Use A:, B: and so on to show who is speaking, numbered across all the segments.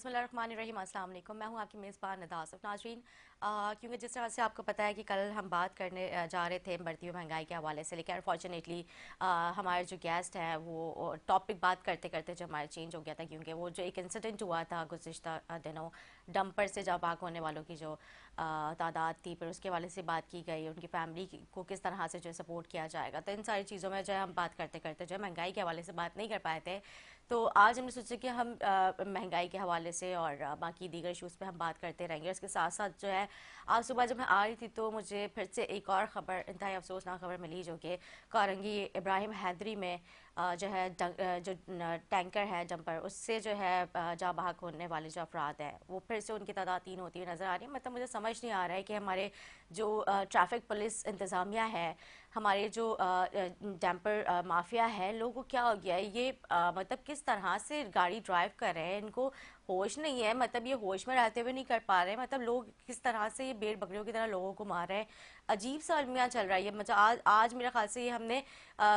A: बिस्मिल्लाहिर्रहमानिर्रहीम, अस्सलाम वालेकुम। मैं हूं आपकी मेज़बान नदा आसिफ। नाज़रीन, क्योंकि जिस तरह से आपको पता है कि कल हम बात करने जा रहे थे बढ़ती हुई महंगाई के हवाले से, लेकिन अनफॉर्चुनेटली हमारे जो गेस्ट हैं वो टॉपिक बात करते करते जो हमारा चेंज हो गया था, क्योंकि वो जो एक इंसिडेंट हुआ था गुज़िश्ता दिनों डंपर से जब भाग होने वालों की जो तादाद थी, फिर उसके वाले से बात की गई, उनकी फैमिली को किस तरह से जो है सपोर्ट किया जाएगा। तो इन सारी चीज़ों में जो है हम बात करते करते जो है महंगाई के हवाले से बात नहीं कर पाए थे। तो आज हमने सोचा कि हम महंगाई के हवाले से और बाकी दीगर इशूज़ पे हम बात करते रहेंगे। उसके साथ साथ जो है आज सुबह जब मैं आ रही थी तो मुझे फिर से एक और ख़बर, इंतहाई अफसोसनाक खबर मिली, जो कि कारंगी इब्राहिम हैदरी में जो है जो टैंकर है डंपर, उससे जो है जा बहक होने वाले जो अफराद हैं वो फिर से उनकी तादाद 3 होती हुई नज़र आ रही है। मतलब मुझे समझ नहीं आ रहा है कि हमारे जो ट्रैफिक पुलिस इंतज़ामिया है, हमारे जो डैम्पर माफिया है, लोगों को क्या हो गया है ये, मतलब किस तरह से गाड़ी ड्राइव कर रहे हैं, इनको होश नहीं है। मतलब ये होश में रहते हुए नहीं कर पा रहे हैं। मतलब लोग किस तरह से ये भेड़ बकरियों की तरह लोगों को मार रहे हैं। अजीब सा अलमिया चल रहा है ये। मतलब आज मेरे ख्याल से ये हमने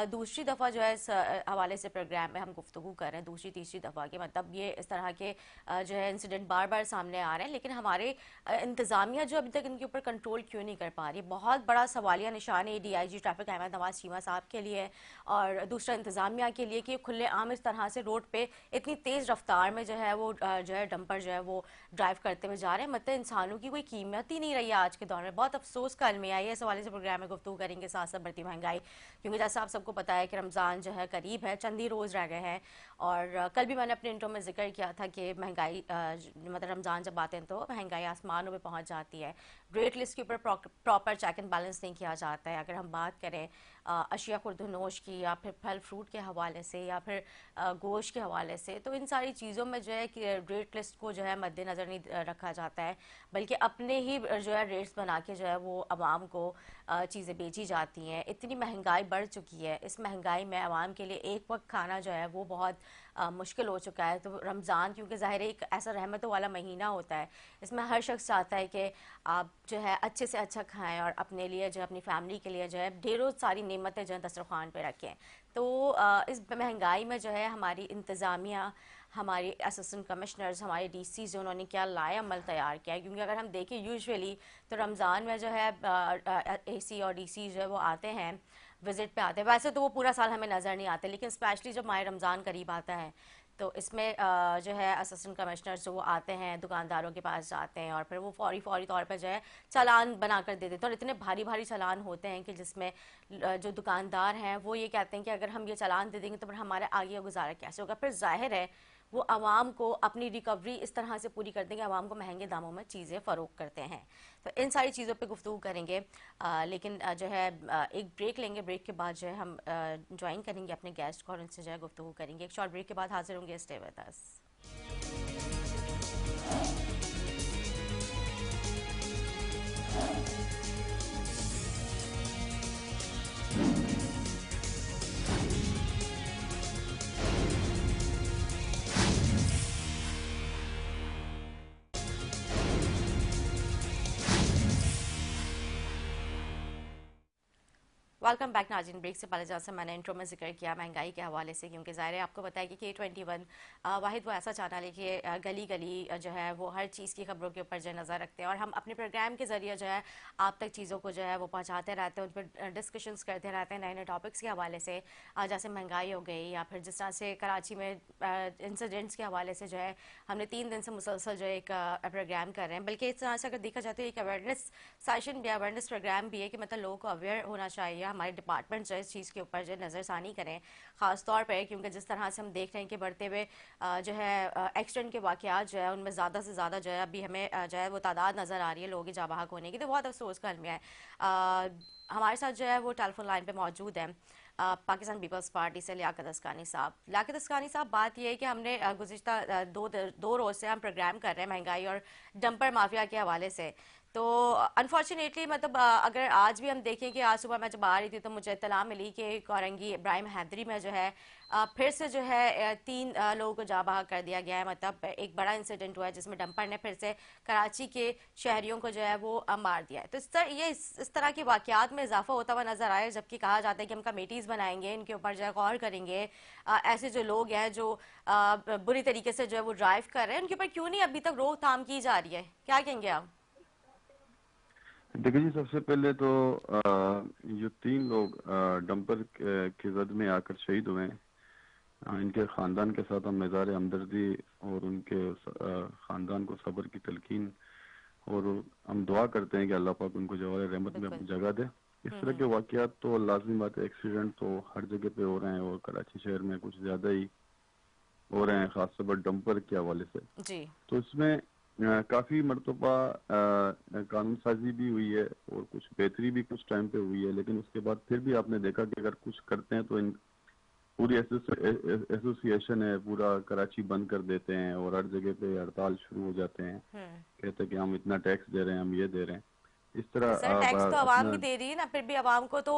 A: दूसरी दफ़ा जो है इस हवाले से प्रोग्राम में हम गुफ्तगू कर रहे हैं, दूसरी तीसरी दफ़ा की। मतलब ये इस तरह के जो है इंसिडेंट बार बार सामने आ रहे हैं, लेकिन हमारे इंतज़ामिया जो अभी तक इनके ऊपर कंट्रोल क्यों नहीं कर पा रही। बहुत बड़ा सवालिया निशान है DIG ट्रैफिक अहमद नवाज चीमा साहब के लिए और दूसरा इंतज़ामिया के लिए कि खुले आम इस तरह से रोड पे इतनी तेज़ रफ्तार में जो है वो जो है डंपर जो है वो ड्राइव करते हुए जा रहे हैं। मतलब इंसानों की कोई कीमत ही नहीं रही है आज के दौर में। बहुत अफसोस का अलमिया है। इस हवाले से प्रोग्राम में गुफ्तगू करेंगे, साथ साथ बढ़ती महंगाई, क्योंकि जैसा आप सबको पता है कि रमज़ान जो है करीब है, चंद ही रोज़ रह गए हैं। और कल भी मैंने अपने इंट्रो में जिक्र किया था कि महंगाई मतलब रमज़ान जब आते हैं तो महंगाई आसमानों में पहुंच जाती है। रेट लिस्ट के ऊपर प्रॉपर चेक एंड बैलेंस नहीं किया जाता है। अगर हम बात करें अशिया खुर्दनोश की, या फिर फल फ्रूट के हवाले से, या फिर गोश्त के हवाले से, तो इन सारी चीज़ों में जो है कि रेट लिस्ट को जो है मद्देनज़र नहीं रखा जाता है, बल्कि अपने ही जो है रेट्स बना के जो है वो आवाम को चीज़ें बेची जाती हैं। इतनी महंगाई बढ़ चुकी है, इस महंगाई में आवाम के लिए एक वक्त खाना जो है वो बहुत मुश्किल हो चुका है। तो रमज़ान क्योंकि ज़ाहिर एक ऐसा रहमतों वाला महीना होता है, इसमें हर शख्स चाहता है कि आप जो है अच्छे से अच्छा खाएं और अपने लिए जो है अपनी फैमिली के लिए जो है ढेरों सारी नेमतें जो है दस्तरखान पे रखें। तो इस महंगाई में जो है हमारी इंतज़ामिया, हमारी असिस्टेंट कमिश्नर्स, हमारे DCs जो उन्होंने क्या लाया अमल तैयार किया है। क्योंकि अगर हम देखें यूजुअली तो रमज़ान में जो है AC और DC जो है वो आते हैं, विज़िट पे आते हैं। वैसे तो वो पूरा साल हमें नज़र नहीं आते, लेकिन स्पेशली जब माह रमज़ान करीब आता है तो इसमें जो है असिस्टेंट कमिश्नर्स जो वो आते हैं, दुकानदारों के पास जाते हैं और फिर वो फौरी फौरी तौर पर जो है चालान बना कर दे देते हैं। और इतने भारी भारी चालान होते हैं कि जिसमें जो दुकानदार हैं वो ये कहते हैं कि अगर हम ये चालान दे देंगे तो फिर हमारा आगे गुजारा कैसे होगा। फिर जाहिर है वो आवाम को अपनी रिकवरी इस तरह से पूरी करते हैं कि आवाम को महंगे दामों में चीज़ें फ़रोख्त करते हैं। तो इन सारी चीज़ों पे गुफ्तगू करेंगे, लेकिन जो है एक ब्रेक लेंगे। ब्रेक के बाद जो है हम ज्वाइन करेंगे अपने गेस्ट को और उनसे जो है गुफ्तगू करेंगे। एक शॉर्ट ब्रेक के बाद हाजिर होंगे। Stay with us. Welcome back नाज़रीन। ब्रेक से पहले जैसे मैंने इंट्रो में जिक्र किया महंगाई के हवाले से, क्योंकि ज़ाहिर है आपको पता है कि K21 वाहिद वो ऐसा चैनल है कि गली गली जो है वो हर चीज़ की खबरों के ऊपर जो है नज़र रखते हैं और हम अपने प्रोग्राम के ज़रिए जो है आप तक चीज़ों को जो है वो पहुँचाते रहते हैं, उन पर डिस्कशंस करते रहते हैं नए नए टॉपिक्स के हवाले से। जैसे महंगाई हो गई, या फिर जिस तरह से कराची में इंसिडेंट्स के हवाले से जो है हमने 3 दिन से मुसलसल जो है एक प्रोग्राम कर रहे हैं। बल्कि इस तरह से अगर देखा जाए तो एक अवेयरनेस सेशन भी, अवेयरनेस प्रोग्राम भी है कि मतलब लोगों को अवेयर होना चाहिए। हमारे डिपार्टमेंट जो है इस चीज़ के ऊपर जो है नज़रसानी करें ख़ास तौर पर, क्योंकि जिस तरह से हम देख रहे हैं कि बढ़ते हुए जो है एक्सीडेंट के वाक़यात जो है उनमें ज़्यादा से ज़्यादा जो है अभी हमें जो है वो तादाद नज़र आ रही है लोगों की जाबाहक होने की। तो बहुत अफसोस का अलमिया है। हमारे साथ जो है वो टेलीफोन लाइन पे मौजूद है पाकिस्तान पीपल्स पार्टी से लियाकत अस्कानी साहब। लियाकत अस्कानी साहब, बात यह है कि हमने गुज़िश्ता दो रोज़ से हम प्रोग्राम कर रहे हैं महंगाई और डंपर माफिया के हवाले से। तो अनफॉर्चुनेटली मतलब अगर आज भी हम देखें कि आज सुबह मैं जब आ रही थी तो मुझे इत्तला मिली कि कोरंगी इब्राहिम हैदरी में जो है फिर से जो है तीन लोगों को जा बहा कर दिया गया है। मतलब एक बड़ा इंसिडेंट हुआ है जिसमें डंपर ने फिर से कराची के शहरियों को जो है वो मार दिया है। तो इस तरह के वाकयात में इजाफा होता हुआ नजर आया, जबकि कहा जाता है कि हम कमेटीज बनाएंगे, इनके ऊपर जो है गौर करेंगे। ऐसे जो लोग हैं जो बुरी तरीके से जो है वो ड्राइव कर रहे हैं, उनके ऊपर क्यों नहीं अभी तक रोकथाम की जा रही है? क्या कहेंगे आप?
B: देखिए जी, सबसे पहले तो जो तीन लोग डंपर की जद में आकर शहीद हुए हैं, इनके खानदान के साथ हम इज़हार हमदर्दी और उनके खानदान को सब्र की तलकीन और हम दुआ करते हैं कि अल्लाह पाक उनको जवाल रहमत में
A: बिल्कुल।
B: अपनी जगह दे। इस तरह के वाकयात तो लाजमी बात है, एक्सीडेंट तो हर जगह पे हो रहे हैं और कराची शहर में कुछ ज़्यादा ही हो रहे हैं, खासतौर पर डंपर के हवाले से।
A: जी।
B: तो इसमें काफी मरतबा कानून साजी भी हुई है और कुछ बेहतरी भी कुछ टाइम पे हुई है, लेकिन उसके बाद फिर भी आपने देखा कि अगर कुछ करते हैं तो इन पूरी एसोसिएशन है, पूरा कराची बंद कर देते हैं और हर जगह पे हड़ताल शुरू हो जाते हैं।
A: हम्म।
B: कहते हैं कि हम इतना टैक्स दे रहे हैं, हम ये दे रहे हैं। इस
A: तो
B: तरह
A: सर टैक्स तो आवाम
B: अपना
A: भी दे रही है ना, फिर भी आवाम को तो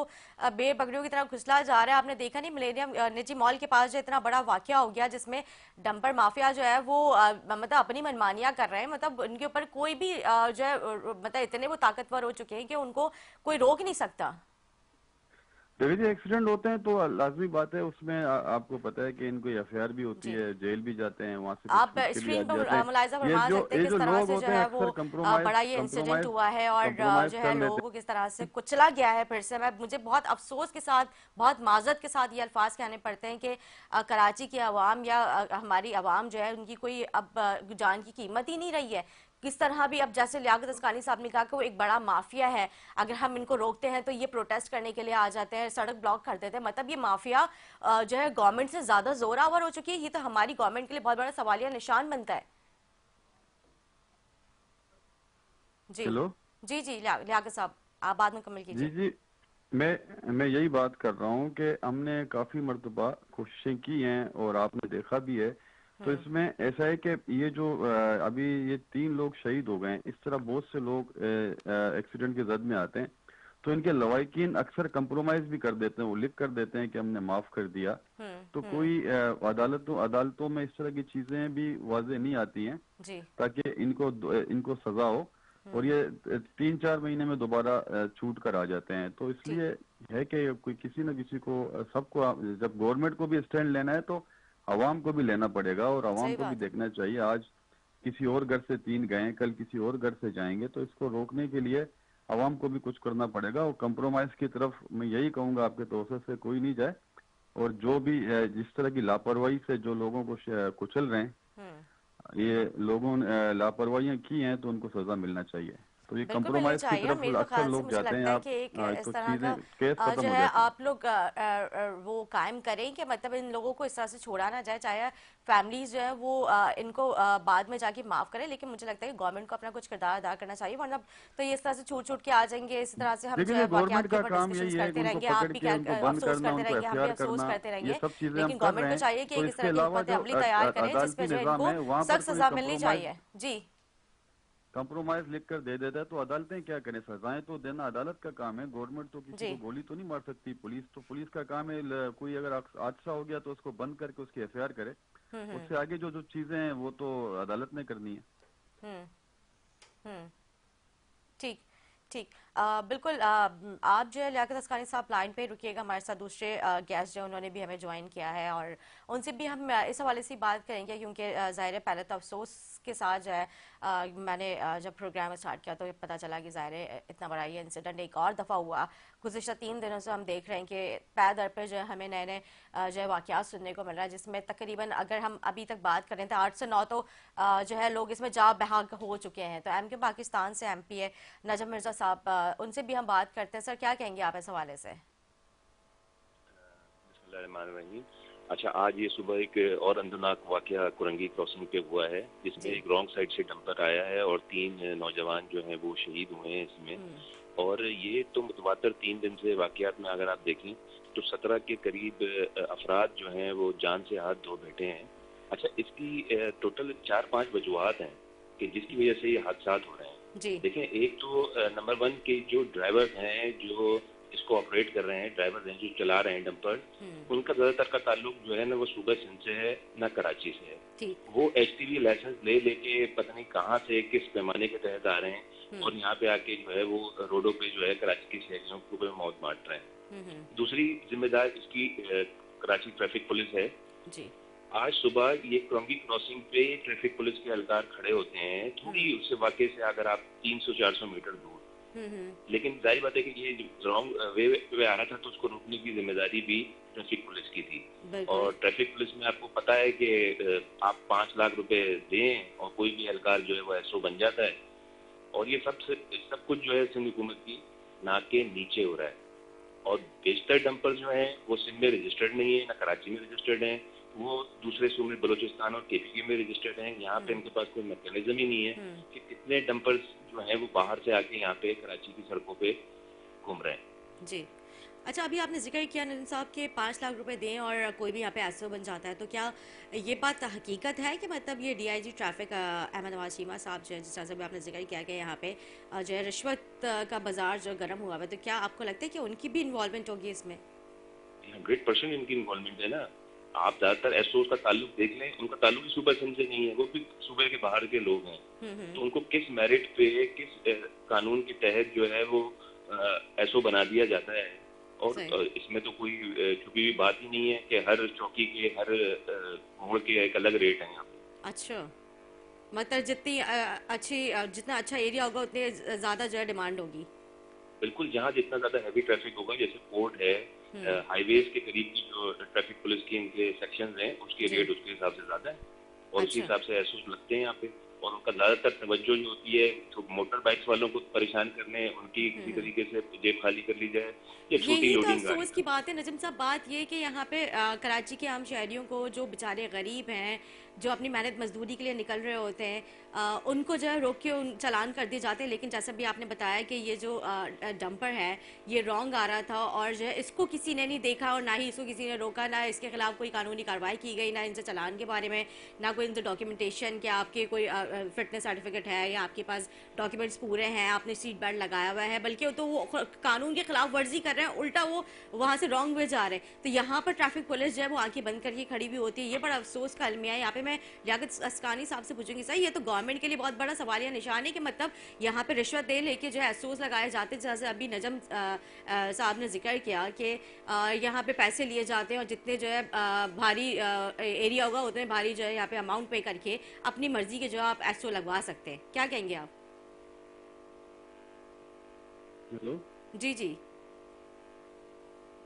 A: बेपगड़ियों की तरह घुसला जा रहा है। आपने देखा नहीं मिलेनियम निजी मॉल के पास जो इतना बड़ा वाकया हो गया जिसमें डंपर माफिया जो है वो मतलब अपनी मनमानियां कर रहे हैं। मतलब उनके ऊपर कोई भी जो है मतलब इतने वो ताकतवर हो चुके हैं कि उनको कोई रोक नहीं सकता।
B: देखिए जी, एक्सीडेंट होते हैं तो लाजमी बात है, उसमें आपको पता है कि इनको एफआईआर भी होती
A: जी।
B: है, जेल भी जाते हैं, वहां से फिर
A: आप
B: छूट के भी आ
A: स्क्रीन
B: जाते
A: पर
B: हैं।
A: मुलाहिजा
B: ये
A: फरमा
B: जो
A: सकते हैं
B: ये
A: किस
B: जो
A: तरह
B: लोग
A: से जो
B: होते हैं
A: है वो
B: अक्सर कंप्रोमाइज
A: बड़ा ये इंसिडेंट
B: कंप्रोमाइज
A: हुआ है और
B: कंप्रोमाइज
A: जो
B: कर
A: है लोगों
B: लेते
A: को किस तरह से कुचला गया है। फिर से मैं मुझे बहुत अफसोस के साथ, बहुत माजरत के साथ ये अल्फाज कहने पड़ते हैं कि कराची की आवाम या हमारी आवाम जो है उनकी कोई अब जान की कीमत ही नहीं रही है। किस तरह भी अब जैसे लियाकत अस्कानी साहब ने कहा कि वो एक बड़ा माफिया है, अगर हम इनको रोकते हैं तो ये प्रोटेस्ट करने के लिए आ जाते हैं, सड़क ब्लॉक कर देते हैं। मतलब ये माफिया जो है गवर्नमेंट से ज्यादा जोरावर हो चुकी है। ये तो हमारी गवर्नमेंट के लिए बहुत बड़ा सवालिया निशान बनता है। जी।
B: हेलो।
A: जी जी लियाकत साहब, आप बाद में कमेंट
B: जी
A: कीजिए।
B: जी, मैं यही बात कर रहा हूँ कि हमने काफी मर्तबा कोशिशें की हैं और आपने देखा भी है। तो
A: हम्म।
B: इसमें ऐसा है कि ये जो अभी ये तीन लोग शहीद हो गए हैं, इस तरह बहुत से लोग एक्सीडेंट की जद में आते हैं। तो इनके लवाकिन अक्सर कंप्रोमाइज भी कर देते हैं, वो लिख कर देते हैं कि हमने माफ कर दिया। तो
A: हम्म।
B: कोई अदालतों अदालतों में इस तरह की चीजें भी वाजे नहीं आती हैं
A: जी।
B: ताकि इनको सजा हो, और
A: हम्म।
B: ये 3-4 महीने में दोबारा छूट कर आ जाते हैं। तो
A: ठीक।
B: इसलिए है कि कोई किसी न किसी को सबको जब गवर्नमेंट को भी स्टैंड लेना है तो आवाम को भी लेना पड़ेगा और आवाम
A: सही
B: को भी
A: बात है।
B: देखना चाहिए। आज किसी और घर से तीन गए, कल किसी और घर से जाएंगे, तो इसको रोकने के लिए आवाम को भी कुछ करना पड़ेगा। और कंप्रोमाइज की तरफ मैं यही कहूंगा आपके तौर से कोई नहीं जाए, और जो भी जिस तरह की लापरवाही से जो लोगों को कुचल रहे हैं,
A: हम्म।
B: ये लोगों ने लापरवाहियां की हैं तो उनको सजा मिलना चाहिए। तो ये
A: बिल्कुल मिलनी
B: कंप्रोमाइज की
A: चाहिए। और
B: तरफ
A: मेरे तो
B: अक्सर
A: ख्याल से
B: लोग
A: मुझे
B: जाते हैं।
A: लगता है
B: आप
A: कि एक इस
B: तो
A: तरह का
B: चीजें केस खत्म
A: जो
B: हो
A: है
B: जाते हैं।
A: आप लोग वो कायम करें कि मतलब इन लोगों को इस तरह से छोड़ा ना जाए, चाहे फैमिलीज जो है वो इनको बाद में जाके माफ करें। लेकिन मुझे लगता है कि गवर्नमेंट को अपना कुछ किरदार अदा करना चाहिए, वरना तो ये इस तरह से छूट छूट के आ जाएंगे। इसी तरह से हम जो
B: देखिए
A: है
B: जी, गवर्नमेंट
A: वाकयात के
B: का
A: ऊपर
B: काम
A: डिस्कशंस
B: यही है कि
A: करते
B: उनको
A: रहेंगे, आप
B: पकड़
A: भी
B: के उनको बंद
A: अफसोस
B: करना,
A: करते
B: उनको
A: रहेंगे, हम भी
B: एफआईआर
A: अफसोस
B: करना,
A: करते
B: ये
A: रहेंगे।
B: सब चीजें हम
A: लेकिन
B: कर
A: गवर्नमेंट
B: रहे
A: को
B: हैं।
A: चाहिए कि
B: तो
A: एक इस
B: इसके
A: तरह की
B: अलावा
A: हिकमत
B: जो
A: अमली तैयार करें जिसपे
B: अदालती
A: जो है
B: निज़ाम
A: इनको
B: है वहां पर
A: सख्त
B: कोई
A: सजा मिलनी
B: कंप्रोमाइज
A: चाहिए। जी।
B: कंप्रोमाइज लिख कर दे देता है तो अदालतें क्या करें? सजाएं तो देना अदालत का काम है। गवर्नमेंट तो किसी
A: जी।
B: को गोली तो नहीं मार सकती। पुलिस तो पुलिस का काम है, कोई अगर हादसा हो गया तो उसको बंद करके उसकी एफआईआर करे।
A: हम्म।
B: उससे आगे जो जो चीजें हैं वो तो अदालत ने करनी है।
A: हम्म। हम्म। ठीक। ठीक। बिल्कुल आप जो है लियाकत अस्कानी साहब लाइन पे रुकिएगा, हमारे साथ दूसरे गेस्ट जो उन्होंने भी हमें ज्वाइन किया है और उनसे भी हम इस हवाले से बात करेंगे। क्योंकि ज़ाहिर है पहले तो अफसोस के साथ जो है मैंने जब प्रोग्राम स्टार्ट किया तो पता चला कि ज़ाहिर है इतना बड़ा ये इंसिडेंट एक और दफ़ा हुआ। गुज़िश्ता 3 दिनों से हम देख रहे हैं कि पै दर पे जो है हमें नए नए जो है वाक़यात सुनने को मिल रहा है, जिसमें तकरीबन अगर हम अभी तक बात करें तो 8 से 9 तो जो है लोग इसमें जा बहाक हो चुके हैं। तो एमके पाकिस्तान से एमपी है नजम मिर्जा साहब, उनसे भी हम बात करते हैं। सर क्या कहेंगे आप इस हवाले से?
C: बिस्मिल्लाहिर्रहमानिर्रहीम। अच्छा, आज ये सुबह एक और अंदरनाक वाकया कुरंगी क्रॉसिंग पे हुआ है जिसमें
A: जी।
C: एक रॉन्ग साइड से डंपर आया है और 3 नौजवान जो हैं वो शहीद हुए हैं इसमें।
A: हम्म।
C: और ये तो मुतवातर 3 दिन से वाकयात में अगर आप देखें तो 17 के करीब अफराद जो हैं वो जान से हाथ धो बैठे हैं। अच्छा, इसकी टोटल 4-5 वजूहात हैं कि जिसकी वजह से ये हादसा हो रहे हैं।
A: जी।
C: देखें, एक तो नंबर वन के जो ड्राइवर हैं, जो इसको ऑपरेट कर रहे हैं, ड्राइवर हैं जो चला रहे हैं डंपर,
A: हम्म।
C: उनका ज़्यादातर का ताल्लुक जो है ना वो सूबे सिंध से है, ना कराची से है।
A: ठीक।
C: वो एचटीवी लाइसेंस ले लेके पता नहीं कहाँ से किस पैमाने के तहत आ रहे हैं
A: हम्म।
C: और यहाँ पे आके जो है वो रोडों पे जो है कराची के शहरियों को मौत बांट रहे हैं।
A: हम्म।
C: दूसरी जिम्मेदार इसकी कराची ट्रैफिक पुलिस है।
A: जी।
C: आज सुबह ये क्रोंगी क्रॉसिंग पे ट्रैफिक पुलिस के एहलकार खड़े होते हैं, थोड़ी उससे वाकई से अगर आप 300-400 मीटर दूर,
A: हम्म।
C: लेकिन जाहिर बात है कि ये रॉन्ग वे पे आ रहा था तो उसको रोकने की जिम्मेदारी भी ट्रैफिक पुलिस की थी।
A: बिल्कुल।
C: और ट्रैफिक पुलिस में आपको पता है कि आप 5 लाख रुपए दें और कोई भी एहलकार जो है वो एसओ बन जाता है। और ये सब कुछ जो है सिंध हुकूमत की नाक के नीचे हो रहा है। और बेशतर डंपर जो हैं वो सिंध में रजिस्टर्ड नहीं है, ना कराची में रजिस्टर्ड हैं, वो दूसरे सूबे बलोचिस्तान और केपीके में रजिस्टर्ड हैं। यहाँ पे इनके पास कोई मैकेनिज्म ही नहीं है कि कितने डंपर्स जो हैं वो बाहर से आके यहाँ पे कराची की सड़कों पे घूम रहे हैं।
A: जी। अच्छा, अभी आपने जिक्र किया नदीम साहब के 5 लाख रुपए दें और कोई भी यहाँ पे एसओ बन जाता है, तो क्या ये बात हकीकत है कि मतलब ये डीआईजी ट्रैफिक अहमद नवाज चीमा साहब जो है, जिस तरह से भी आपने जिक्र किया कि यहाँ पे जो है रिश्वत का बाजार जो गर्म हुआ है, तो क्या आपको लगता है कि उनकी भी इन्वॉल्वमेंट होगी इसमें?
C: 100% इनकी इन्वॉल्वमेंट है ना। आप ज्यादातर एसओ का ताल्लुक देख लें, उनका ताल्लुक ही सूबे सिंध से नहीं है, वो भी सूबे के बाहर के लोग हैं। तो उनको किस मेरिट पे, किस कानून के तहत जो है वो एसओ बना दिया जाता है। और
A: सही।
C: इसमें तो कोई छुपी हुई बात ही नहीं है कि हर चौकी के हर मोड़ के एक अलग रेट है यहाँ पे।
A: अच्छा, मतलब जितनी जितना अच्छा एरिया होगा उतनी ज़्यादा जो है डिमांड होगी।
C: बिल्कुल, जहाँ जितना ज्यादा हैवी ट्रैफिक होगा, जैसे पोर्ट है, हाईवेज के करीब की जो ट्रैफिक पुलिस की इनके सेक्शंस हैं, उसके
A: जी।
C: रेट उसके हिसाब से ज्यादा है और उसी
A: अच्छा।
C: हिसाब से एसओस लगते हैं यहाँ पे। और उनका ज्यादातर तवज्जो जो होती है तो मोटर बाइक्स वालों को परेशान करने, उनकी किसी तरीके से जेब खाली कर ली जाए, या छोटी
A: यही तो
C: लोडिंग
A: अफसोस की
C: गाड़ियाँ।
A: बात है नजम साहब। बात ये कि यहाँ पे कराची के आम शहरियों को, जो बेचारे गरीब हैं, जो अपनी मेहनत मजदूरी के लिए निकल रहे होते हैं, उनको जो है रोक के चालान कर दिए जाते हैं। लेकिन जैसा भी आपने बताया कि ये जो डंपर है ये रॉन्ग आ रहा था और जो है इसको किसी ने नहीं देखा और ना ही इसको किसी ने रोका, ना इसके खिलाफ कोई कानूनी कार्रवाई की गई, ना इनसे चालान के बारे में, ना कोई इनसे डॉक्यूमेंटेशन कि आपके कोई फिटनेस सर्टिफिकेट है या आपके पास डॉक्यूमेंट्स पूरे हैं, आपने सीट बेल्ट लगाया हुआ है, बल्कि तो वो कानून के खिलाफ वर्जी कर रहे हैं, उल्टा वो वहाँ से रॉन्ग वे जा रहे हैं। तो यहाँ पर ट्रैफिक पुलिस जो है वो आंखें बंद करके खड़ी भी होती है। ये बड़ा अफसोस का अलमिया है। यहाँ पे मैं लियाकत अस्कानी साहब से पूछूंगी, सर ये तो गवर्नमेंट के लिए बहुत बड़ा सवालिया निशान है कि मतलब यहाँ पे रिश्वत दे लेके जो है एसओस लगाए जाते, जैसे अभी नजम साहब ने जिक्र किया कि यहाँ पे पैसे लिए जाते हैं और जितने जो है भारी एरिया होगा उतने भारी जो है यहाँ पे अमाउंट पे करके अपनी मर्जी के जो है आप एसओ लगवा सकते हैं। क्या कहेंगे आप?
B: हेलो।
A: जी जी।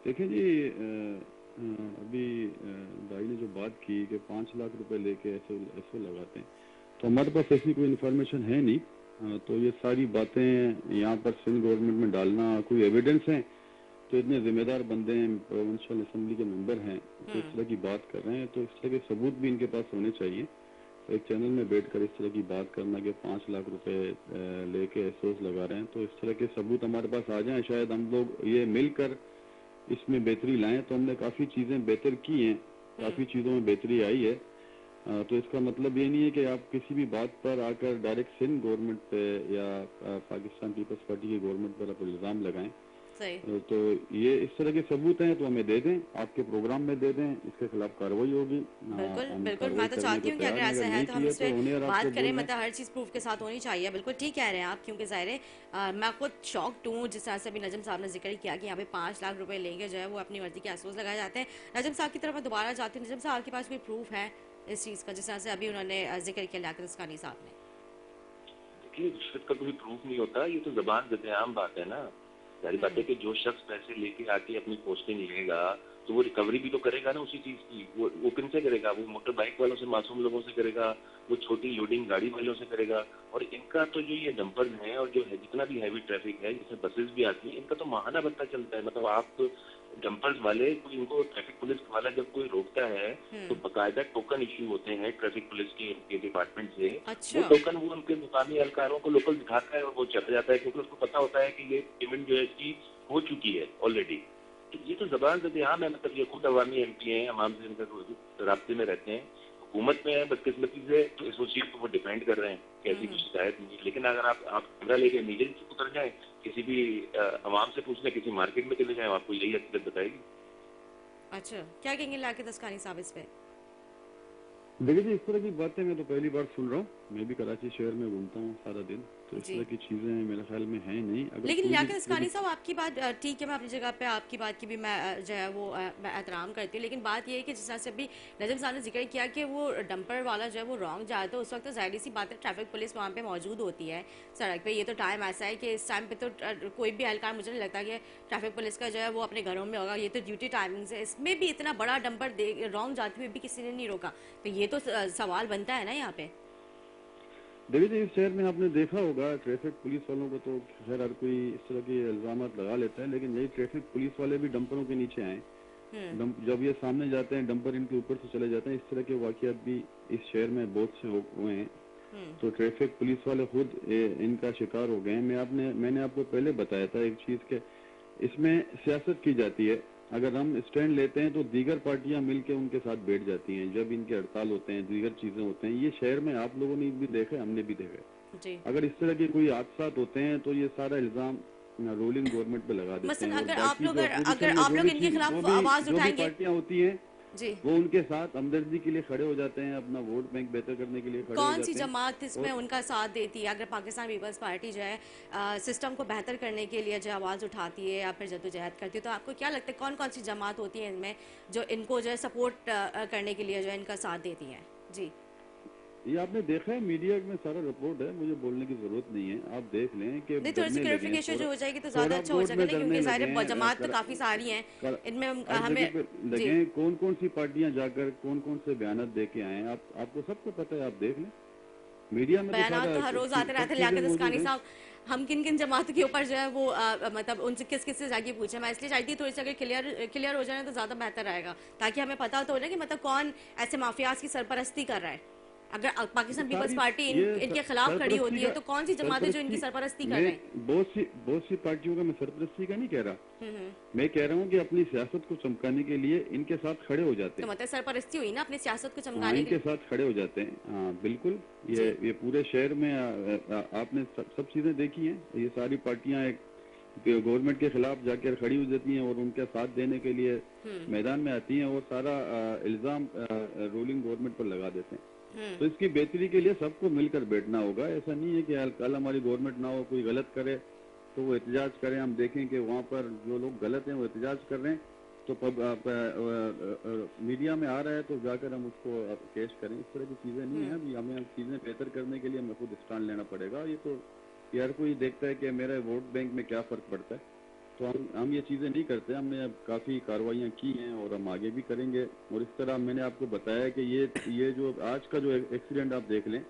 B: देखिए जी, अभी भाई ने जो बात की कि 5 लाख रुपए लेके ऐसे ऐसे लगाते हैं, तो हमारे पास ऐसी कोई इन्फॉर्मेशन है नहीं। तो ये सारी बातें यहाँ पर सिंध गवर्नमेंट में डालना, कोई एविडेंस है तो इतने जिम्मेदार बंदे हैं, प्रोविंशियल असेंबली के मेंबर हैं, तो इस तरह की बात कर रहे हैं, तो इस तरह के सबूत भी इनके पास होने चाहिए। तो एक चैनल में बैठ कर इस तरह की बात करना कि 5 लाख रुपए लेके एसओस लगा रहे हैं, तो इस तरह के सबूत हमारे पास आ जाएं, शायद हम लोग ये मिलकर इसमें बेहतरी लाएं। तो हमने काफी चीजें बेहतर की हैं, काफी चीजों में बेहतरी आई है। तो इसका मतलब ये नहीं है कि आप किसी भी बात पर आकर डायरेक्ट सिंध गवर्नमेंट पे या पाकिस्तान पीपल्स पार्टी की गवर्नमेंट पर आप इल्जाम लगाएं।
A: सही।
B: तो ये इस तरह के सबूत हैं तो हमें दे दें, आपके प्रोग्राम में दे दें, इसके खिलाफ कार्रवाई होगी।
A: बिल्कुल
B: हम
A: बिल्कुल,
B: कार्रवाई
A: मैं तो
B: करने
A: चाहती
B: को
A: हूँ कि
B: तैयार
A: अगर
B: हैं,
A: ऐसा
B: अगर
A: है
B: नहीं
A: तो हम
B: किए
A: इस
B: तो
A: पर
B: होने, और
A: बात
B: आपको
A: करें,
B: बोल रहे हैं।
A: मतलब हर चीज़ प्रूफ के साथ होनी चाहिए। बिल्कुल ठीक कह रहे हैं आप, क्योंकि ज़ाहिर है मैं खुद शॉक्ड हूँ जिस तरह से अभी नजम साहब ने जिक्र किया कि यहाँ पे 5 लाख रुपए लेके जो है वो अपनी मर्जी के एसओस लगाए जाते हैं। नजम साहब की तरफ मैं दोबारा जाती हूँ। नजम साहब आपके पास कोई प्रूफ है इस चीज़ का, जिस तरह से अभी उन्होंने जिक्र किया लियाकत अस्कानी साहब ने?
C: देखिए, रिश्वत का कोई प्रूफ नहीं होता, ये तो जबान ज़द-ए-आम बात है ना। जाहिर बात है कि जो शख्स पैसे लेके आके अपनी पोस्टिंग लेगा तो वो रिकवरी भी तो करेगा ना उसी चीज की। वो किन से करेगा? वो मोटर बाइक वालों से, मासूम लोगों से करेगा, वो छोटी लोडिंग गाड़ी वालों से करेगा। और इनका तो जो ये डंपर है और जो है जितना भी हैवी ट्रैफिक है, जिसमें बसेस भी आती है, इनका तो माहाना भत्ता चलता है। मतलब आप डंपर्स वाले को, इनको ट्रैफिक पुलिस वाला जब कोई रोकता है तो बाकायदा टोकन इश्यू होते हैं ट्रैफिक पुलिस के डिपार्टमेंट से। वो
A: अच्छा।
C: टोकन वो उनके मुकामी एहलकारों को लोकल दिखाता है और वो चला जाता है, क्योंकि उसको पता होता है कि ये पेमेंट जो है इसकी हो चुकी है ऑलरेडी। तो ये तो जबान ज़द-ए-आम है। मतलब ये खुद अवामी एमपी हैं, अवाम से इनका राब्ते में रहते हैं, हुकूमत में है बदकिस्मती से, तो इस चीज को वो डिफेंड कर रहे हैं कि ऐसी कोई शिकायत नहीं है। लेकिन अगर आप कैमरा लेके इमीडिएटली उतर जाए, किसी भी आवाम से पूछ लें, किसी मार्केट में चले जाए, आपको यही हकीकत बताएगी।
A: अच्छा, क्या कहेंगे लाकित अस्कानी साहब इस पे?
B: देखिए जी, इस तरह की बातें मैं तो पहली बार सुन रहा हूँ। मैं भी कराची शहर में घूमता हूँ सारा दिन, तो इस
A: जी,
B: तरह की चीज़ें मेरे ख्याल में हैं नहीं। अगर
A: लेकिन
B: कोई भी
A: लियाकत
B: इस तरह
A: अस्कानी
B: की
A: साहब आपकी बात ठीक है, मैं अपनी जगह पे आपकी बात की भी मैं जो है वो मैं एहतराम करती हूँ, लेकिन बात ये है कि जिस तरह से अभी नजम साहब ने जिक्र किया कि वो डंपर वाला जो है वो रॉन्ग जाए, तो उस वक्त तो जाहिर सी बात है ट्रैफिक पुलिस वहाँ पे मौजूद होती है सड़क पे। ये तो टाइम ऐसा है कि इस टाइम पे तो कोई भी एहलकार, मुझे नहीं लगता कि ट्रैफिक पुलिस का जो है वो अपने घरों में होगा। ये तो ड्यूटी टाइमिंग है, इसमें भी इतना बड़ा डंपर रॉन्ग जाते हुए भी किसी ने नहीं रोका, तो ये तो सवाल बनता है ना यहाँ पे।
B: देखिए जी, इस शहर में आपने देखा होगा ट्रैफिक पुलिस वालों को तो खैर हर कोई इस तरह के इल्जाम लगा लेता है, लेकिन यही ट्रैफिक पुलिस वाले भी डंपरों के नीचे आए।
A: हम्म,
B: जब ये सामने जाते हैं डंपर इनके ऊपर से चले जाते हैं। इस तरह के वाकयात भी इस शहर में बहुत से हुए हैं।
A: हम्म,
B: तो ट्रैफिक पुलिस वाले खुद इनका शिकार हो गए हैं। मैंने आपको पहले बताया था एक चीज के, इसमें सियासत की जाती है। अगर हम स्टैंड लेते हैं तो दीगर पार्टियां मिलकर उनके साथ बैठ जाती हैं। जब इनके हड़ताल होते हैं, दीगर चीजें होते हैं, ये शहर में आप लोगों ने भी देखा, हमने भी देखा।
A: जी।
B: अगर इस तरह के कोई हादसा होते हैं तो ये सारा इल्जाम रोलिंग गवर्नमेंट पे लगा देते
A: मसलन
B: हैं, और
A: अगर आप
B: बाकी
A: लोग
B: जो
A: अगर
B: अपोजिशन में
A: आप लोग इनके खिलाफ आवाज
B: जो भी
A: उठाएंगे।
B: पार्टियां होती हैं,
A: जी,
B: वो उनके साथ हमदर्दी के लिए खड़े हो जाते हैं, अपना वोट बैंक बेहतर करने के लिए खड़े हो
A: कौन सी
B: जाते हैं।
A: जमात इसमें
B: और
A: उनका साथ देती है? अगर पाकिस्तान पीपल्स पार्टी जो है सिस्टम को बेहतर करने के लिए जो आवाज़ उठाती है या फिर जद्दोजहद करती है, तो आपको क्या लगता है कौन कौन सी जमात होती है इनमें जो इनको जो है सपोर्ट करने के लिए जो है इनका साथ देती हैं? जी,
B: ये आपने देखा है, मीडिया में सारा रिपोर्ट है, मुझे बोलने की जरूरत नहीं है। आप देख लें कि
A: नहीं, थोड़ी सी
B: डरने लगे हैं,
A: क्लेरिफिकेशन जो हो जाएगी तो ज़्यादा अच्छा हो
B: कोरापुट
A: जाएगा
B: में
A: ना,
B: डरने
A: क्योंकि
B: लगे
A: ज़ाहिर
B: हैं,
A: जमात तो काफ़ी सारी हैं इनमें
B: हर
A: हमें।
B: जगह पे लगे
A: जी,
B: हैं। कौन कौन सी पार्टियां जाकर कौन कौन से बयान दे के आए हैं, आपको सबको पता है। आप देख लें, मीडिया में तो
A: बयानात
B: सारा
A: तो हर रोज आते
B: सब
A: रहते हैं।
B: चीजें
A: लियाकत
B: मौजूद
A: अस्कानी
B: हैं।
A: साहब, हम किन किन जमातों के ऊपर जो है वो मतलब उनसे किस किस से जाके पूछे, मैं इसलिए चाहती हूँ थोड़ी सी अगर क्लियर हो जाए तो ज़्यादा बेहतर रहेगा, ताकि हमें पता तो हो ना कि मतलब कौन ऐसे माफियाज की सरपरस्ती कर रहा है। अगर
B: ये
A: पाकिस्तान पीपल्स
B: सारी
A: पार्टी
B: ये
A: इनके खिलाफ खड़ी
B: सरपरस्ती
A: होती है,
B: का
A: तो कौन सी जमातें जो इनकी
B: सरपरस्ती
A: सरपरस्ती कर
B: मैं
A: रहे हैं?
B: बहुत सी पार्टियों का मैं सरपरस्ती का नहीं कह रहा।
A: हम्म।
B: मैं कह रहा हूँ कि अपनी सियासत को चमकाने के लिए इनके साथ खड़े हो जाते
A: तो
B: हैं।
A: मतलब सरपरस्ती हुई ना अपनी सियासत को
B: हाँ,
A: चमकाने के
B: इनके
A: लिए।
B: साथ खड़े हो जाते हैं। हाँ बिल्कुल।
A: जी,
B: ये पूरे शहर में आपने सब चीजें देखी हैं। ये सारी पार्टियां एक गवर्नमेंट के खिलाफ जाकर खड़ी हो जाती हैं और उनके साथ देने के लिए
A: हम्म,
B: मैदान में आती हैं, और सारा इल्जाम रूलिंग गवर्नमेंट पर लगा देते हैं।
A: हम्म,
B: तो इसकी बेहतरी के लिए सबको मिलकर बैठना होगा। ऐसा नहीं है कि कल हमारी गवर्नमेंट ना हो, कोई गलत करे तो वो एहतजाज करें। हम देखें कि वहाँ पर जो लोग गलत हैं वो एहतजाज कर रहे हैं, तो मीडिया में आ रहा है तो जाकर हम उसको पेश करें। इस तरह की चीज़ें नहीं है।
A: हम्म,
B: अभी हमें चीज़ें बेहतर करने के लिए हमें खुद स्टैंड लेना पड़ेगा। ये तो ये हर कोई देखता है कि मेरे वोट बैंक में क्या फ़र्क पड़ता है, तो हम ये चीज़ें नहीं करते। हमने अब काफ़ी कार्रवाइयाँ की हैं और हम आगे भी करेंगे। और इस तरह मैंने आपको बताया कि ये जो आज का जो एक्सीडेंट आप देख लें,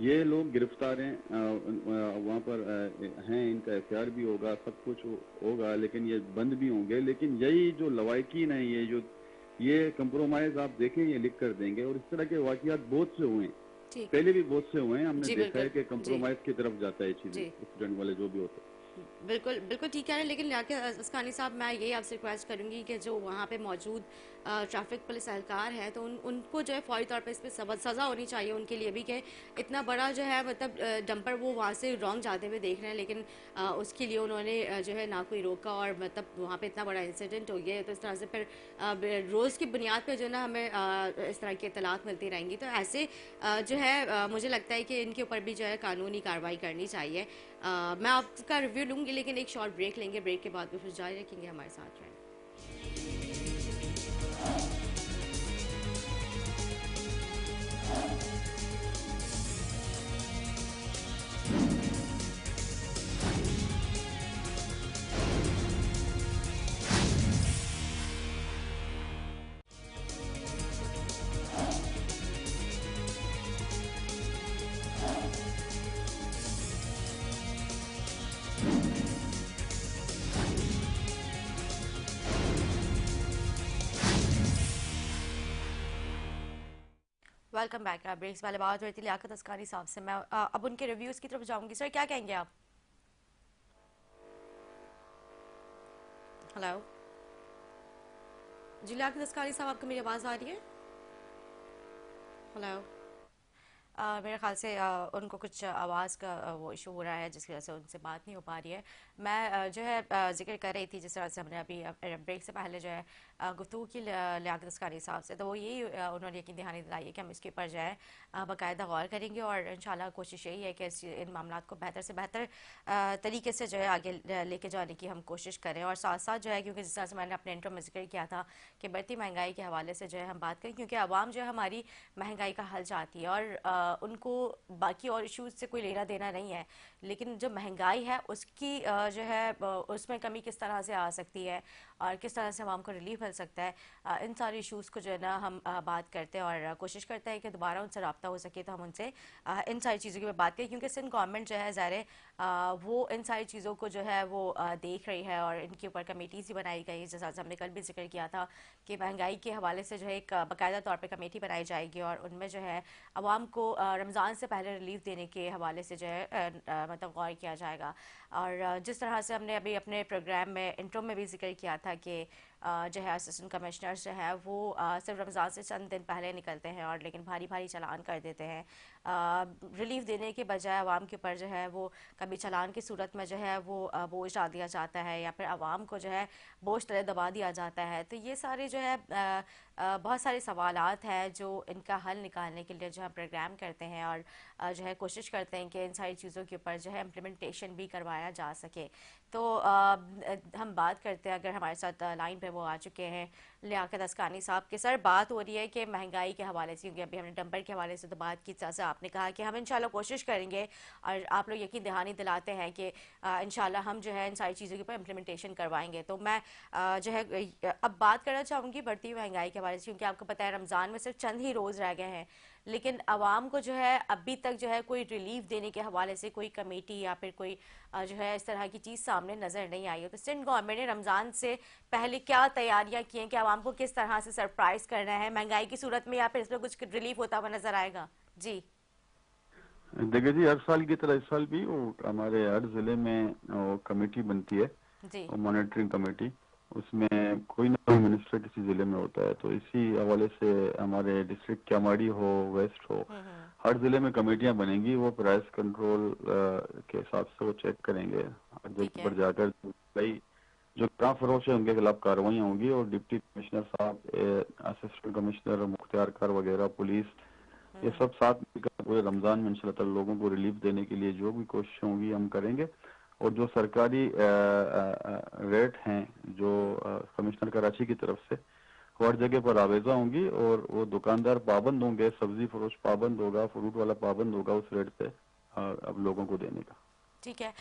B: ये लोग गिरफ्तार हैं, वहाँ पर हैं, इनका एफआईआर भी होगा, सब कुछ होगा, लेकिन ये बंद भी होंगे। लेकिन यही जो लवाकिन है, ये कंप्रोमाइज आप देखें, ये लिख कर देंगे। और इस तरह के वाकयात बहुत से हुए हैं,
A: ठीक,
B: पहले भी बहुत से हुए हैं। हमने
A: जी
B: देखा है
A: बिल्कुल,
B: कि
A: जी,
B: कंप्रोमाइज की तरफ जाता है चीज़ें,
A: जी,
B: एक्सीडेंट वाले जो भी होते हैं।
A: बिल्कुल बिल्कुल ठीक है। लेकिन लियाकत अस्कानी साहब, मैं यही आपसे रिक्वेस्ट करूंगी कि जो वहाँ पे मौजूद ट्रैफिक पुलिस एहलकार है, तो उनको जो है फौरी तौर पे इस पर सज़ा होनी चाहिए उनके लिए भी, कि इतना बड़ा जो है मतलब डंपर वो वहाँ से रॉन्ग जाते हुए देख रहे हैं, लेकिन उसके लिए उन्होंने जो है ना कोई रोका, और मतलब वहाँ पे इतना बड़ा इंसिडेंट हो गया है। तो इस तरह से फिर रोज़ की बुनियाद पे जो है ना हमें इस तरह की इतलात मिलती रहेंगी, तो ऐसे जो है मुझे लगता है कि इनके ऊपर भी जो है कानूनी कार्रवाई करनी चाहिए। मैं आपका रिव्यू लूंगी, लेकिन एक शॉर्ट ब्रेक लेंगे, ब्रेक के बाद भी फिर जारी रखेंगे, हमारे साथ रहें। Welcome back. ब्रेक्स वाले बात हो रही थी लियाकत अस्कानी साहब से, मैं अब उनके रिव्यूज़ की तरफ जाऊंगी। सर क्या कहेंगे आप? हेलो जी, लियाकत अस्कानी साहब, आपको मेरी आवाज़ आ रही है? हेलो। मेरे ख्याल से उनको कुछ आवाज़ का वो इशू हो रहा है जिसकी वजह से उनसे बात नहीं हो पा रही है। मैं जो है जिक्र कर रही थी जिस तरह से हमने अभी ब्रेक से पहले जो है गुफ्तगू की लियाकत अस्कारी साहब से, तो वो यही उन्होंने यकीन दहानी दिलाई है कि हम इसके ऊपर जो है बाकायदा गौर करेंगे और इंशाल्लाह कोशिश यही है कि इन मामलों को बेहतर से बेहतर तरीके से जो है आगे लेके जाने की हम कोशिश करें। और साथ साथ जो है, क्योंकि जिस तरह से मैंने अपने इंट्रो में जिक्र किया था कि बढ़ती महंगाई के हवाले से जो है हम बात करें, क्योंकि आवाम जो है हमारी महंगाई का हल चाहती है और उनको बाकी और इश्यूज से कोई लेना देना नहीं है, लेकिन जो महंगाई है उसकी जो है उसमें कमी किस तरह से आ सकती है और किस तरह से आवाम को रिलीफ मिल सकता है, इन सारे इश्यूज़ को जो है ना हम बात करते हैं और कोशिश करते हैं कि दोबारा उनसे रब्ता हो सके तो हम उनसे इन सारी चीज़ों की बात करें, क्योंकि सिंध गवर्नमेंट जो है ज़ाहिर वो इन सारी चीज़ों को जो है वो देख रही है और इनके ऊपर कमेटीज़ भी बनाई गई, जैसा हमने कल भी जिक्र किया था कि महंगाई के हवाले से जो है एक बाकायदा तौर पर कमेटी बनाई जाएगी और उनमें जो है आवाम को रमज़ान से पहले रिलीफ देने के हवाले से जो है मतलब गौर किया जाएगा। और जिस तरह से हमने अभी अपने प्रोग्राम में इंट्रो में भी जिक्र किया था कि जो है असिस्टेंट कमिश्नर्स जो है वो सिर्फ रमज़ान से चंद दिन पहले निकलते हैं और लेकिन भारी भारी चालान कर देते हैं, रिलीफ देने के बजाय आवाम के ऊपर जो है वो कभी चालान की सूरत में जो है वो बोझ डाल दिया जाता है या फिर आवाम को जो है बोझ तले दबा दिया जाता है। तो ये सारे जो है बहुत सारे सवालात हैं जो इनका हल निकालने के लिए जो हम प्रोग्राम करते हैं और जो है कोशिश करते हैं कि इन सारी चीज़ों के ऊपर जो है इम्प्लीमेंटेशन भी करवाया जा सके। तो हम बात करते हैं, अगर हमारे साथ लाइन पे वो आ चुके हैं लियाकत अस्कानी साहब के। सर, बात हो रही है कि महंगाई के हवाले से, क्योंकि अभी हमने नंबर के हवाले से तो बात की, जैसे आपने कहा कि हम इंशाल्लाह कोशिश करेंगे और आप लोग यकीन दहानी दिलाते हैं कि इंशाल्लाह हम जो है इन सारी चीज़ों के ऊपर इम्प्लीमेंटेशन करवाएंगे। तो मैं जो है अब बात करना चाहूँगी बढ़ती हुई महंगाई के हवाले से, क्योंकि आपको पता है रमज़ान में सिर्फ चंद ही रोज़ रह गए हैं, लेकिन आवाम को जो है अभी तक जो है कोई रिलीफ देने के हवाले से कोई कमेटी या फिर कोई जो है इस तरह की चीज़ सामने नज़र नहीं आई है। तो सिंध गवर्नमेंट ने रमज़ान से पहले क्या तैयारियां की हैं कि आवाम को किस तरह से सरप्राइज करना है महंगाई की सूरत में, या फिर इसमें कुछ रिलीफ होता हुआ नजर आएगा? जी
B: देखिए जी, हर साल की तरह इस साल भी वो हमारे हर जिले में वो कमेटी बनती है,
A: जी।
B: वो मॉनिटरिंग कमेटी। उसमें कोई ना कोई मिनिस्टर किसी जिले में होता है, तो इसी हवाले से हमारे डिस्ट्रिक्ट क्यामाड़ी हो, वेस्ट हो, हर जिले में कमेटियां बनेंगी। वो प्राइस कंट्रोल के हिसाब से वो चेक करेंगे हर
A: ठीक
B: जगह
A: है।
B: पर जाकर भाई जो खराब फरोश है उनके खिलाफ कार्रवाइयाँ होंगी। और डिप्टी कमिश्नर साहब, असिस्टेंट कमिश्नर, मुख्तियार कर वगैरह, पुलिस, ये सब साथ मिलकर पूरे रमजान में इंशाल्लाह ताला लोगों को रिलीफ देने के लिए जो भी कोशिश होंगी हम करेंगे। और जो सरकारी रेट हैं जो कमिश्नर कराची की तरफ से, वो हर जगह पर आवेजा होंगी और वो दुकानदार पाबंद होंगे, सब्जी फरोश पाबंद होगा, फ्रूट वाला पाबंद होगा उस रेट पे अब लोगों को देने का।
A: ठीक है।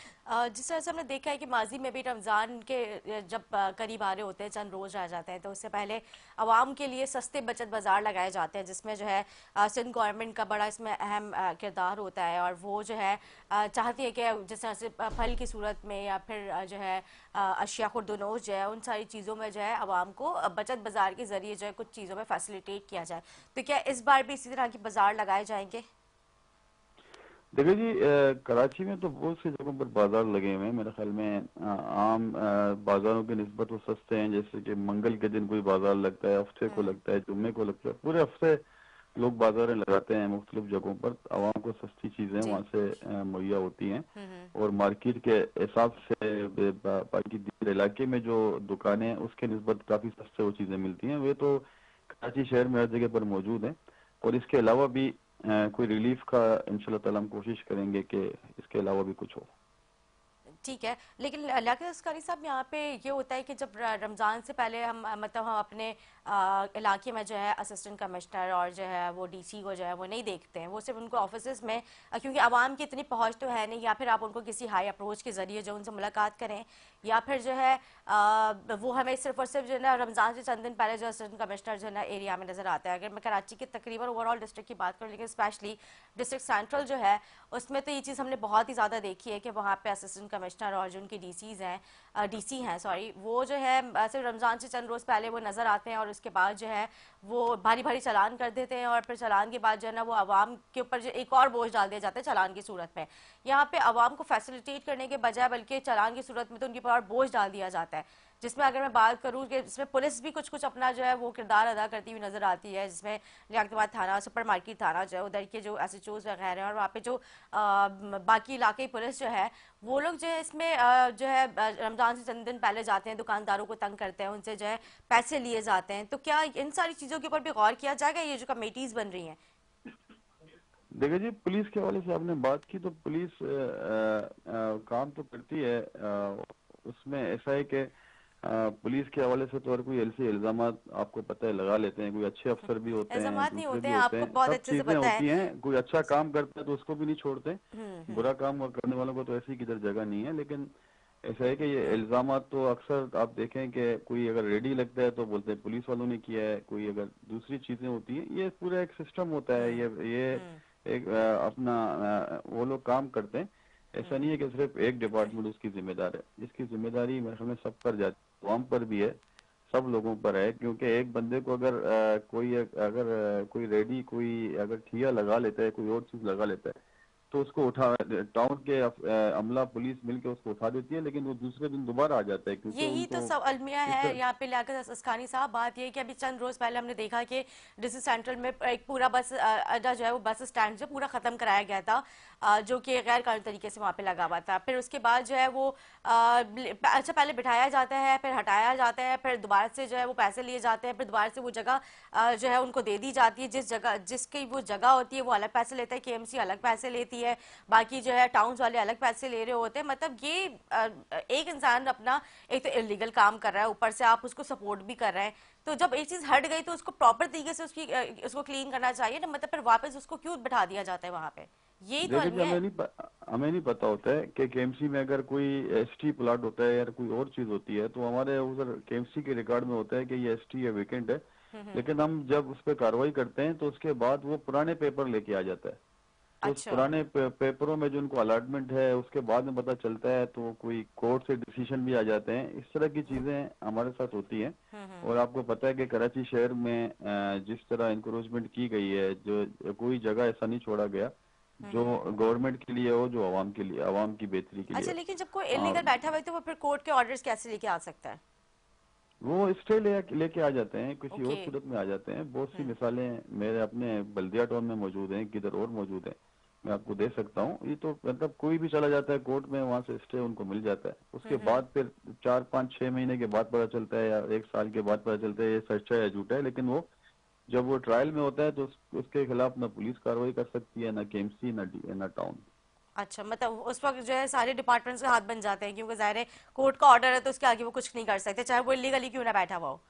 A: जिस तरह से हमने देखा है कि माजी में भी रमज़ान के जब करीब आ रहे होते हैं, चंद रोज़ रह जाते हैं, तो उससे पहले आवाम के लिए सस्ते बचत बाज़ार लगाए जाते हैं, जिसमें जो है सिंध गवर्नमेंट का बड़ा इसमें अहम किरदार होता है। और वो जो है चाहती है कि जिस तरह से फल की सूरत में या फिर जो है अशिया खुर्दनोश जो है उन सारी चीज़ों में जो है आवाम को बचत बाज़ार के ज़रिए जो है कुछ चीज़ों में फैसिलिटेट किया जाए। तो क्या इस बार भी इसी तरह के बाज़ार लगाए जाएंगे?
B: देखिए जी, कराची में तो बहुत सी जगहों पर बाजार लगे हुए हैं। मेरे ख्याल में आम बाजारों की निस्बत वो सस्ते हैं। जैसे कि मंगल के दिन कोई बाजार लगता है, हफ्ते को लगता है, जुम्मे को लगता है, पूरे हफ्ते लोग बाजारें लगाते हैं मुख्तलिफ जगहों पर। आवाम को सस्ती चीजें
A: जी।
B: वहाँ से मुहैया होती हैं। और मार्केट के हिसाब से बाकी दूसरे इलाके में जो दुकानें हैं उसके निस्बत काफी सस्ते वो चीजें मिलती हैं। वे तो कराची शहर में हर जगह पर मौजूद हैं। और इसके अलावा भी कोई रिलीफ का इंशाल्लाह ताला हम कोशिश करेंगे कि इसके अलावा भी कुछ हो।
A: ठीक है, लेकिन लियाकत अस्कारी साहब, यहाँ पे ये होता है कि जब रमज़ान से पहले हम मतलब हम अपने इलाके में जो है असिस्टेंट कमिश्नर और जो है वो डीसी को जो है वो नहीं देखते हैं, वो सिर्फ उनको ऑफिस में क्योंकि आवाम की इतनी पहुंच तो है नहीं, या फिर आप उनको किसी हाई अप्रोच के ज़रिए जो उनसे मुलाकात करें, या फिर जो है वो हमें सिर्फ और सिर्फ जो है ना रमज़ान से चंद दिन पहले जो असिस्टेंट कमिश्नर जो है ना एरिया में नज़र आता है। अगर मैं कराची की तकरीबन ओवरऑल डिस्ट्रिक्ट की बात करूँ, लेकिन स्पेशली डिस्ट्रिक्ट सेंट्रल जो है उसमें तो ये चीज़ हमने बहुत ही ज़्यादा देखी है कि वहाँ पे असिस्टेंट कमिश्नर और जो उनकी डीसी हैं सॉरी, वो जो है सिर्फ रमज़ान से चंद रोज़ पहले वो नज़र आते हैं और उसके बाद जो है वो भारी भारी चालान कर देते हैं और फिर चालान के बाद जो है ना वो आवाम के ऊपर जो एक और बोझ डाल दिया जाता है चालान की सूरत में। यहाँ पे आवाम को फैसिलिटेट करने के बजाय बल्कि चालान की सूरत में तो उनके ऊपर और बोझ डाल दिया जाता है। जिसमें अगर मैं बात करूँ कि इसमें पुलिस भी कुछ कुछ अपना जो है वो किरदार अदा करती हुई नजर आती है, जिसमें लियाकताबाद थाना, सुपर मार्केट थाना जो है उधर के जो एसएचओज वगैरह हैं, और वहाँ पे जो बाकी इलाके पुलिस जो है वो लोग जो है इसमें जो है रमजान से चंद दिन पहले जाते हैं, दुकानदारों को तंग करते हैं, उनसे जो है पैसे लिए जाते हैं। तो क्या इन सारी चीज़ों के ऊपर भी गौर किया जाएगा, ये जो कमेटीज बन रही हैं?
B: देखिए जी, पुलिस के हवाले से आपने बात की तो पुलिस काम तो करती है। उसमें ऐसा है कि पुलिस के हवाले से तो हर कोई ऐसे इल्जाम आपको पता है लगा लेते हैं। कोई अच्छे अफसर भी होते हैं,
A: इल्जामात नहीं
B: दूसरे
A: होते
B: भी
A: हैं,
B: होते
A: आपको
B: हैं,
A: बहुत
B: सब
A: अच्छे से
B: चीजें
A: पता
B: होती
A: है।
B: हैं। कोई अच्छा काम करता है तो उसको भी नहीं छोड़ते,
A: हम्म।
B: बुरा काम करने वालों को तो ऐसी किधर जगह नहीं है। लेकिन ऐसा है कि ये इल्जाम तो अक्सर आप देखें कि कोई अगर रेडी लगता है तो बोलते हैं पुलिस वालों ने किया है, कोई अगर दूसरी चीजें होती हैं, ये पूरा एक सिस्टम होता है। ये
A: हम्म।
B: एक अपना वो लोग काम करते हैं। ऐसा नहीं है कि सिर्फ एक डिपार्टमेंट उसकी जिम्मेदार है। इसकी जिम्मेदारी मेरे ख्याल में सब पर जाती है, आवाम पर भी है, सब लोगों पर है। क्योंकि एक बंदे को अगर कोई रेडी कोई अगर ठिया लगा लेता है, कोई और चीज लगा लेता है, तो उसको उठा टाउन के अमला पुलिस मिलके उसको उठा देती है, लेकिन वो दूसरे दिन दोबारा आ जाता है क्योंकि
A: यही तो
B: उनको
A: सब अलमिया
B: इस
A: है
B: तरह।
A: यहाँ पे लियाकत अस्कानी साहब। बात ये है कि अभी चंद रोज पहले हमने देखा कि डिस्ट्रिक्ट सेंट्रल में एक पूरा बस अड्डा जो है वो बस स्टैंड जो पूरा खत्म कराया गया था, जो कि गैर कानूनी तरीके से वहाँ पे लगा हुआ था। फिर उसके बाद जो है वो अच्छा पहले बिठाया जाता है, फिर हटाया जाता है, फिर दोबारा से जो है वो पैसे लिए जाते हैं, फिर दोबारा से वो जगह जो है उनको दे दी जाती है। जिस जगह जिसकी वो जगह होती है वो अलग पैसे लेता है, केएमसी अलग पैसे लेती है, बाकी जो है टाउन वाले अलग पैसे ले रहे होते हैं। मतलब ये एक इंसान अपना एक तो इलीगल काम कर रहा है, ऊपर से आप उसको सपोर्ट भी कर रहे हैं। तो जब एक चीज हट गई तो उसको प्रॉपर तरीके से उसको क्लीन करना चाहिए ना। मतलब फिर वापस उसको क्यों बैठा दिया जाता है वहां पे? यही तो
B: देखिए जी,
A: अलमिया है।
B: हमें नहीं पता होता है कि केएमसी में अगर कोई एसटी प्लाट होता है या कोई और चीज होती है तो हमारे उधर केएमसी के रिकॉर्ड में होता है कि ये एसटी है, वेकेंट है। लेकिन हम जब उस पर कार्रवाई करते हैं तो उसके बाद वो पुराने पेपर लेके आ जाता है। तो उस
A: अच्छा।
B: पुराने पेपरों में जो उनको अलॉटमेंट है उसके बाद में पता चलता है, तो कोई कोर्ट से डिसीजन भी आ जाते हैं। इस तरह की चीजें हमारे साथ होती हैं। और आपको पता है कि कराची शहर में जिस तरह इंक्रोचमेंट की गई है, जो कोई जगह ऐसा नहीं छोड़ा गया जो गवर्नमेंट के लिए हो, जो आवाम के लिए, आवाम की बेहतरी के
A: अच्छा,
B: लिए।
A: लेकिन जब कोई
B: आ,
A: इलीगल बैठा हुआ है तो वो फिर कोर्ट के ऑर्डर्स कैसे लेके आ सकता है?
B: वो स्टे लेके आ जाते हैं, किसी और
A: ओके।
B: सूरत में आ जाते हैं। बहुत सी मिसालें मेरे अपने बल्दिया टाउन में मौजूद हैं, किधर और मौजूद है, मैं आपको दे सकता हूँ। ये तो मतलब कोई भी चला जाता है कोर्ट में, वहां से स्टे उनको मिल जाता है। उसके बाद फिर 4 5 6 महीने के बाद पता चलता है या 1 साल के बाद पता चलता है ये सच्चा है या झूठा है। लेकिन वो जब वो ट्रायल में होता है तो उसके खिलाफ ना पुलिस कार्रवाई कर सकती है, ना केएमसी, ना टाउन।
A: अच्छा, मतलब उस वक्त जो है सारे डिपार्टमेंट्स के हाथ बन जाते हैं, क्योंकि जाहिर है कोर्ट का ऑर्डर है तो उसके आगे वो कुछ नहीं कर सकते, चाहे वो इलीगली क्यों ना बैठा हुआ हो।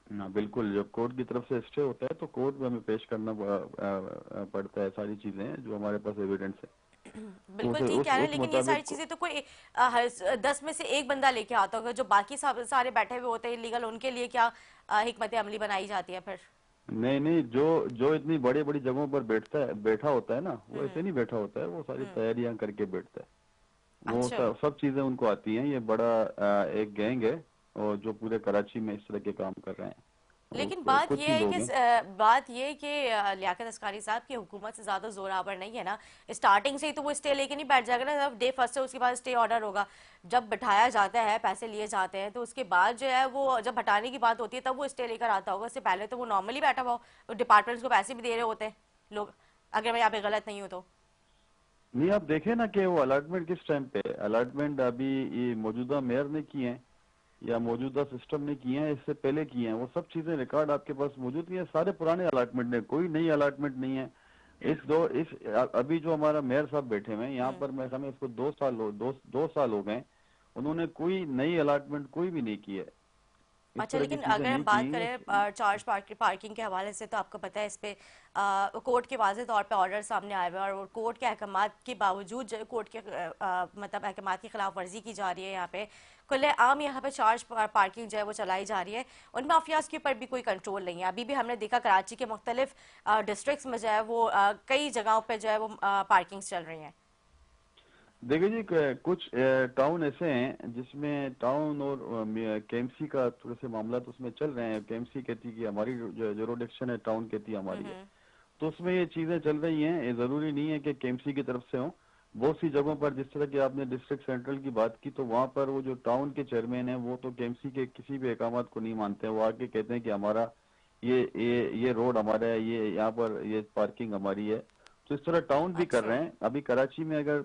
B: ना बिल्कुल, जब कोर्ट की तरफ से स्टे होता है तो कोर्ट में हमें पेश करना पड़ता है सारी चीजें जो हमारे पास एविडेंस है। तो
A: बिल्कुल ठीक कह रहे हैं,
B: उस
A: लेकिन ये सारी
B: मुताबिक।
A: चीजें तो कोई 10 में से एक बंदा लेके आता होगा, जो बाकी सारे बैठे हुए होते हैं इलीगल, उनके लिए क्या हिकमत अमली बनाई जाती है फिर?
B: नहीं नहीं, जो जो इतनी बड़ी बड़ी जगहों पर बैठा होता है ना, वो ऐसे नहीं बैठा होता है, वो सारी तैयारियां करके बैठता है। वो
A: अच्छा।
B: सब चीजें उनको आती हैं। ये बड़ा एक गैंग है और जो पूरे कराची में इस तरह के काम कर रहे हैं। वो
A: लेकिन बात
B: कुछ
A: यह
B: ही
A: है
B: लोग
A: कि
B: हैं।
A: लियाकत अस्कारी साहब की हुकूमत से ज्यादा जोरावर नहीं है ना। स्टार्टिंग से ही तो वो स्टे लेके नहीं बैठ जाएगा ना, जब डे फर्स्ट है उसके बाद स्टे ऑर्डर होगा। जब बिठाया जाता है, पैसे लिए जाते हैं, तो उसके बाद जो है वो जब हटाने की बात होती है तब वो स्टे लेकर आता होगा। उससे पहले तो वो नॉर्मली बैठा हुआ हो, डिपार्टमेंट्स को पैसे भी दे रहे होते हैं लोग, अगर मैं यहाँ पे गलत नहीं हूँ तो।
B: नहीं, आप देखें ना कि वो अलॉटमेंट किस टाइम पे, अलॉटमेंट अभी ये मौजूदा मेयर ने किए हैं या मौजूदा सिस्टम ने किए हैं, इससे पहले किए हैं। वो सब चीजें रिकॉर्ड आपके पास मौजूद है, सारे पुराने अलॉटमेंट ने, कोई नई अलॉटमेंट नहीं है। अभी जो हमारा मेयर साहब बैठे हुए हैं यहाँ पर, मैं समझ इसको 2 साल हो गए, उन्होंने कोई नई अलॉटमेंट कोई भी नहीं की है, इस
A: अच्छा,
B: तरह की
A: लेकिन
B: चीजें
A: अगर हम
B: नहीं
A: बात
B: की
A: करें चार्ज पार्किंग के हवाले से, तो आपको पता है इस पे कोर्ट के वाज़े तौर पे ऑर्डर सामने आए हुए हैं, और कोर्ट के अहकामात के बावजूद जो है कोर्ट के मतलब अहकामात की खिलाफ वर्जी की जा रही है। यहाँ पे खुलेआम यहाँ पे चार्ज पार्किंग जो है वो चलाई जा रही है। उन माफियाज के ऊपर भी कोई कंट्रोल नहीं है। अभी भी हमने देखा कराची के मुख्तलिफ डिस्ट्रिक्ट्स में जो है वो कई जगहों पर जो है वो पार्किंग्स चल रही हैं।
B: देखिए जी, कुछ टाउन ऐसे हैं जिसमें टाउन और केएमसी का थोड़े से मामला तो उसमें चल रहे हैं। केएमसी कहती है कि हमारी जो जुरिडिक्शन है, टाउन कहती है हमारी है। तो उसमें ये चीजें चल रही हैं। ये जरूरी नहीं है कि केएमसी की तरफ से हो, बहुत सी जगहों पर, जिस तरह की आपने डिस्ट्रिक्ट सेंट्रल की बात की, तो वहाँ पर वो जो टाउन के चेयरमैन हैं वो तो केएमसी के किसी भी अहकामात को नहीं मानते हैं। वो आके कहते हैं कि हमारा ये रोड हमारा है, ये यहाँ पर ये पार्किंग हमारी है। तो इस तरह टाउन भी कर
A: अच्छा।
B: रहे हैं। अभी कराची में अगर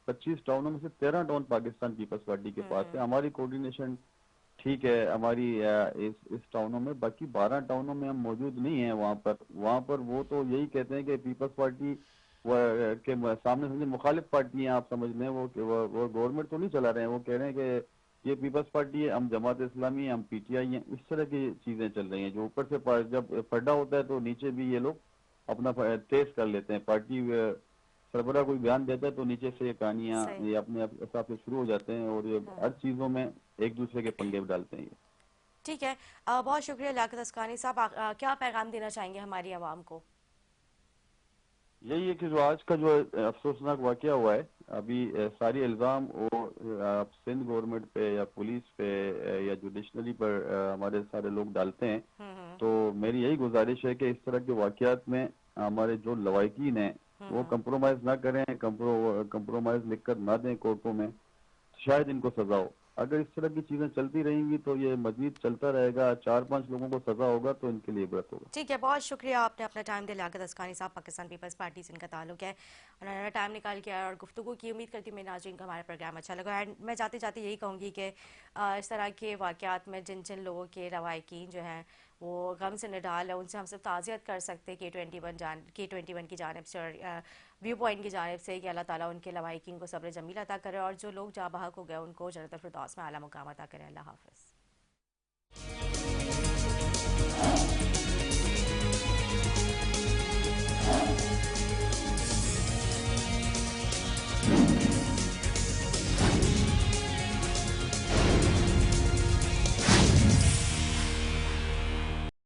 B: 25 टाउनों में से 13 टाउन पाकिस्तान पीपल्स पार्टी के पास है। हमारी कोऑर्डिनेशन ठीक है हमारी इस टाउनों में, बाकी 12 टाउनों में हम मौजूद नहीं है। वहाँ पर वो तो यही कहते हैं कि पीपल्स पार्टी के सामने समझे मुखालिफ पार्टी हैं, आप समझ लें। वो गवर्नमेंट तो नहीं चला रहे हैं। वो कह रहे हैं कि ये पीपल्स पार्टी है, हम जमात इस्लामी है, हम पीटीआई हैं। इस तरह की चीजें चल रही हैं। जो ऊपर से जब पलटा होता है तो नीचे भी ये लोग अपना तेज कर लेते हैं। पार्टी सरबराह कोई बयान देता है तो नीचे से ये कहानियां
A: सही।
B: ये अपने हिसाब से शुरू हो जाते हैं और ये हर चीजों में एक दूसरे के पंगे डालते हैं ये।
A: ठीक है। बहुत शुक्रिया लियाकत अस्कानी साहब। क्या पैगाम देना चाहेंगे हमारी आवाम को?
B: यही है कि जो आज का जो अफसोसनाक वाकया हुआ है, अभी सारी इल्ज़ाम वो आप सिंध गवर्नमेंट पे या पुलिस पे या जुडिशनरी पर हमारे सारे लोग डालते हैं। तो मेरी यही गुजारिश है कि इस तरह के वाकयात में हमारे जो लवाकिन हैं वो कंप्रोमाइज ना करें, कंप्रोमाइज लिखकर ना दें कोर्टों में, शायद इनको सजा हो। अगर इस तरह की चीजें चलती रहेंगी तो ये मजीद चलता रहेगा। 4-5 लोगों को सजा होगा तो इनके लिए इबरत होगा।
A: ठीक है, बहुत शुक्रिया, आपने अपना टाइम दिया। लियाकत अस्कानी साहब पाकिस्तान पीपल्स पार्टी से इनका ताल्लुक है, उन्होंने टाइम निकाल के आया और गुफ्तगू की। उम्मीद करती हूँ मेरे नाज़रीन को हमारा प्रोग्राम अच्छा लगा। एंड मैं जाते जाते यही कहूँगी कि इस तरह के वाक़यात में जिन जिन लोगों के रवायकीन जो हैं वो गम से निडाल है, उनसे हम सब ताज़ियत कर सकते हैं K21 की जानिब से और व्यू पॉइंट की जानिब से कि अल्लाह ताला उनके लवाहिकीन को सब्र जमील अता करे और जो लोग जा बहक हो गए उनको जन्नतुल फिरदौस में आला मुकाम अता करे। अल्लाह हाफ़िज़।